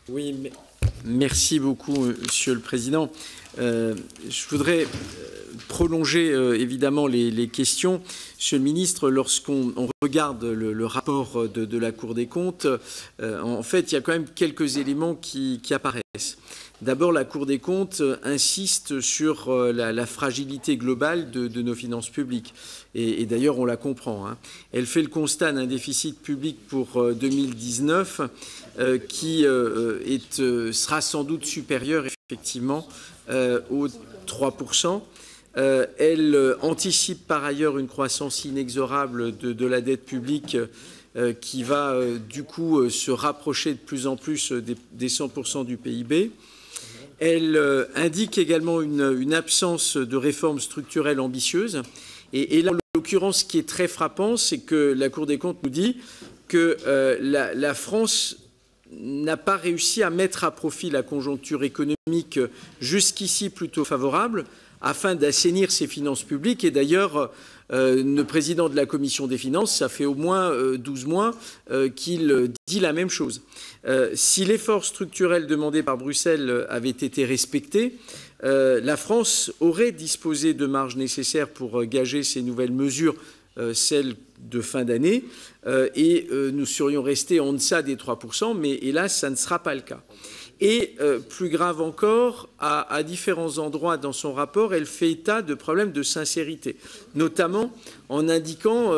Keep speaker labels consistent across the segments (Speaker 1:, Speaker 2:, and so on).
Speaker 1: Oui, merci beaucoup, Monsieur le Président. Je voudrais prolonger évidemment les questions. Monsieur le Ministre, lorsqu'on regarde le rapport de la Cour des comptes, en fait, il y a quand même quelques éléments qui apparaissent. D'abord, la Cour des comptes insiste sur la fragilité globale de nos finances publiques. Et d'ailleurs, on la comprend. Hein. Elle fait le constat d'un déficit public pour 2019 qui sera sans doute supérieur, effectivement, aux 3%. Elle anticipe par ailleurs une croissance inexorable de la dette publique qui va du coup se rapprocher de plus en plus des 100% du PIB. Elle indique également une absence de réformes structurelles ambitieuses. Et là, en l'occurrence, ce qui est très frappant, c'est que la Cour des comptes nous dit que la France n'a pas réussi à mettre à profit la conjoncture économique jusqu'ici plutôt favorable afin d'assainir ses finances publiques. Et d'ailleurs, le président de la Commission des finances, ça fait au moins 12 mois qu'il dit la même chose. Si l'effort structurel demandé par Bruxelles avait été respecté, la France aurait disposé de marges nécessaires pour gager ces nouvelles mesures, celles de fin d'année, et nous serions restés en deçà des 3%, mais hélas, ça ne sera pas le cas. Et plus grave encore, à différents endroits dans son rapport, elle fait état de problèmes de sincérité, notamment en indiquant,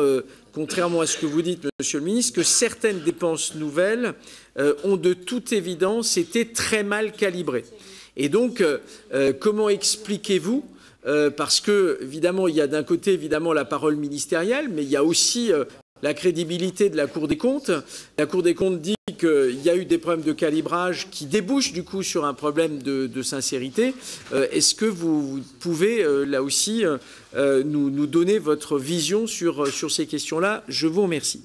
Speaker 1: contrairement à ce que vous dites, Monsieur le Ministre, que certaines dépenses nouvelles ont de toute évidence été très mal calibrées. Et donc, comment expliquez-vous parce que, évidemment, il y a d'un côté, évidemment, la parole ministérielle, mais il y a aussi la crédibilité de la Cour des comptes. La Cour des comptes dit qu'il y a eu des problèmes de calibrage qui débouchent, du coup, sur un problème de sincérité. Est-ce que vous pouvez, là aussi, nous donner votre vision sur ces questions-là? Je vous remercie.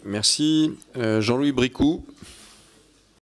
Speaker 2: Merci. Jean-Louis Bricout.